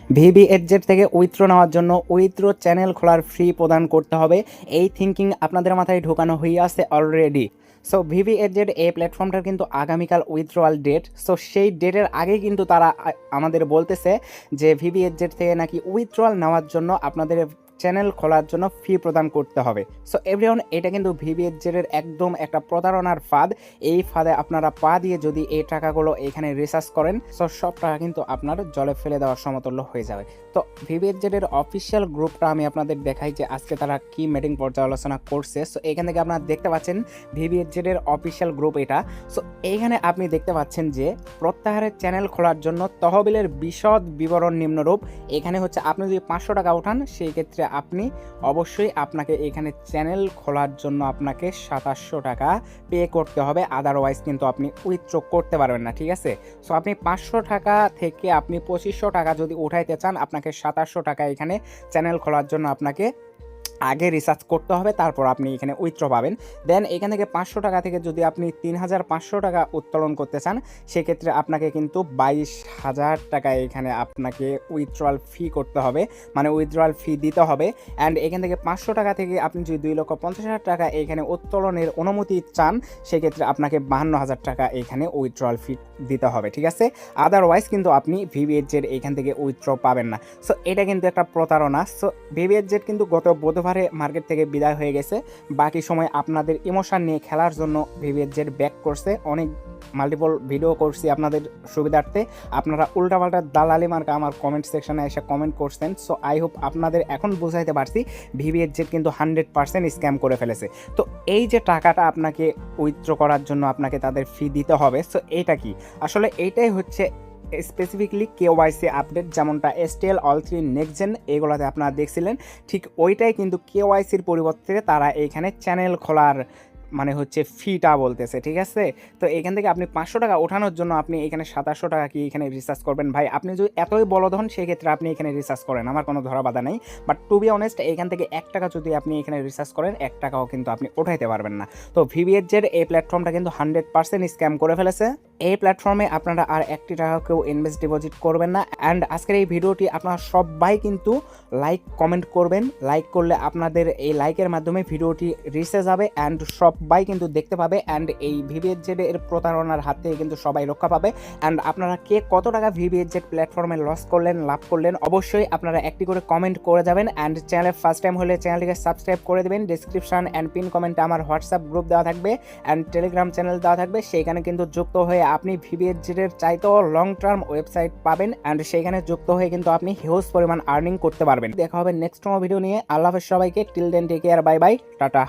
ভিভিএফজেড থেকে উইথড্র নেওয়ার জন্য উইথড্র চ্যানেল খোলার ফি প্রদান করতে হবে, এই থিঙ্কিং আপনাদের মাথায় ঢোকানো হয়ে আছে অলরেডি। সো ভিভিএফজেড এই প্ল্যাটফর্মটার কিন্তু আগামীকাল উইথড্রয়াল ডেট। সো সেই ডেটের আগেই কিন্তু তারা আমাদের বলতেছে যে ভিভিএফজেড থেকে নাকি উইথড্রয়াল নেওয়ার জন্য আপনাদের চ্যানেল খোলার জন্য ফি প্রদান করতে হবে। সো এভরিওয়ান, এটা কিন্তু ভিভিএফজেডের একদম একটা প্রতারণার ফাঁদ। এই ফাঁদে আপনারা পা দিয়ে যদি এই টাকাগুলো এখানে রিসার্চ করেন, সো সব টাকা কিন্তু আপনার জলে ফেলে দেওয়ার সমতুল্য হয়ে যাবে। তো ভিভিএফজেডের অফিসিয়াল গ্রুপটা আমি আপনাদের দেখাই যে আজকে তারা কি মিটিং পর্যালোচনা করছে। সো এখান থেকে আপনারা দেখতে পাচ্ছেন ভিভিএফজেডের অফিসিয়াল গ্রুপ এটা। সো এইখানে আপনি দেখতে পাচ্ছেন যে প্রত্যাহারের চ্যানেল খোলার জন্য তহবিলের বিশদ বিবরণ নিম্নরূপ। এখানে হচ্ছে আপনি যদি 500 টাকা ওঠান, সেই ক্ষেত্রে আপনি অবশ্যই আপনাকে এখানে চ্যানেল খোলার জন্য আপনাকে 2700 টাকা পে করতে হবে, আদারওয়াইজ কিন্তু আপনি উইথড্র করতে পারবেন না, ঠিক আছে। সো আপনি 500 টাকা থেকে আপনি 2500 টাকা যদি উঠাইতে চান, আপনাকে 2700 টাকা এখানে চ্যানেল খোলার জন্য আপনাকে আগে রিসার্চ করতে হবে, তারপর আপনি এখানে উইথড্র পাবেন। দেন এখান থেকে 500 টাকা থেকে যদি আপনি 3500 টাকা উত্তোলন করতে চান, সেক্ষেত্রে আপনাকে কিন্তু 22,000 টাকা এখানে আপনাকে উইথড্রয়াল ফি করতে হবে, মানে উইথড্রয়াল ফি দিতে হবে। অ্যান্ড এখান থেকে 500 টাকা থেকে আপনি যদি 2,50,000 টাকা এখানে উত্তোলনের অনুমতি চান, সেক্ষেত্রে আপনাকে 52,000 টাকা এখানে উইথড্রয়াল ফি দিতে হবে, ঠিক আছে। আদারওয়াইজ কিন্তু আপনি ভিভিএফজেড এখান থেকে উইথড্র পাবেন না। সো এটা কিন্তু একটা প্রতারণা। সো ভিভিএফজেড কিন্তু গত বুধবারে মার্কেট থেকে বিদায় হয়ে গেছে। বাকি সময় আপনাদের ইমোশন নিয়ে খেলার জন্য ভিভিএফজেড ব্যাক করছে। অনেক মাল্টিপল ভিডিও করছি আপনাদের সুবিধার্থে, আপনারা উল্টাপাল্টা দালালি মার্কা আমার কমেন্ট সেকশনে এসে কমেন্ট করছেন। সো আই হোপ আপনাদের এখন বুঝাইতে পারছি ভিভিএফজেড কিন্তু 100% স্ক্যাম করে ফেলেছে। তো এই যে টাকাটা আপনাকে উইথড্র করার জন্য আপনাকে তাদের ফি দিতে হবে, সো এইটা কি আসলে এইটাই হচ্ছে স্পেসিফিকলি কেওয়াইসি আপডেট, যেমনটা এসটিএল অল3 নেক্সট জেন এগুলোতে আপনারা দেখছিলেন, ঠিক ওইটাই কিন্তু কেওয়াইসির পরিবর্তে তারা এইখানে চ্যানেল খোলার মানে হচ্ছে ফিটা বলতেছে, ঠিক আছে। তো এখান থেকে আপনি 500 টাকা ওঠানোর জন্য আপনি এখানে 2700 টাকা কি এখানে রিসার্চ করবেন? ভাই, আপনি যদি এতই বলদ হন, সেক্ষেত্রে আপনি এখানে রিসার্চ করেন, আমার কোনো ধরা বাধা নেই। বাট টু বি অনেস্ট, এখান থেকে 1 টাকা যদি আপনি এখানে রিসার্চ করেন, 1 টাকাও কিন্তু আপনি উঠাইতে পারবেন না। তো ভিভিএফজেড এই প্ল্যাটফর্মটা কিন্তু 100% স্ক্যাম করে ফেলেছে। এই প্ল্যাটফর্মে আপনারা আর 1 টাকাকেও ইনভেস্ট ডিপোজিট করবেন না। অ্যান্ড আজকের এই ভিডিওটি আপনারা সবাই কিন্তু লাইক কমেন্ট করবেন। লাইক করলে আপনাদের এই লাইকের মাধ্যমে ভিডিওটি রিচে যাবে অ্যান্ড সবাই কিন্তু দেখতে পাবে। অ্যান্ড এই ভিভিএফজেড এর প্রতারণার হাত থেকে কিন্তু সবাই রক্ষা পাবে। অ্যান্ড আপনারা কে কত টাকা ভিভিএফজেড প্ল্যাটফর্মে লস করলেন, লাভ করলেন, অবশ্যই আপনারা একটি করে কমেন্ট করে যাবেন। অ্যান্ড চ্যানেলে ফার্স্ট টাইম হলে চ্যানেলটিকে সাবস্ক্রাইব করে দেবেন। ডিসক্রিপশন অ্যান্ড পিন কমেন্টে আমার হোয়াটসঅ্যাপ গ্রুপ দেওয়া থাকবে অ্যান্ড টেলিগ্রাম চ্যানেল দেওয়া থাকবে, সেইখানে কিন্তু যুক্ত হয়ে আপনি ভিভিএফজেড এর চাইতেও লং টার্ম ওয়েবসাইট পাবেন। অ্যান্ড সেইখানে যুক্ত হয়ে কিন্তু আপনি হিউজ পরিমাণ আর্নিং করতে পারবেন। দেখা হবে নেক্সট ভিডিও নিয়ে। আল্লাহ হাফেজ সবাইকে। Till then take care, bye bye, tata.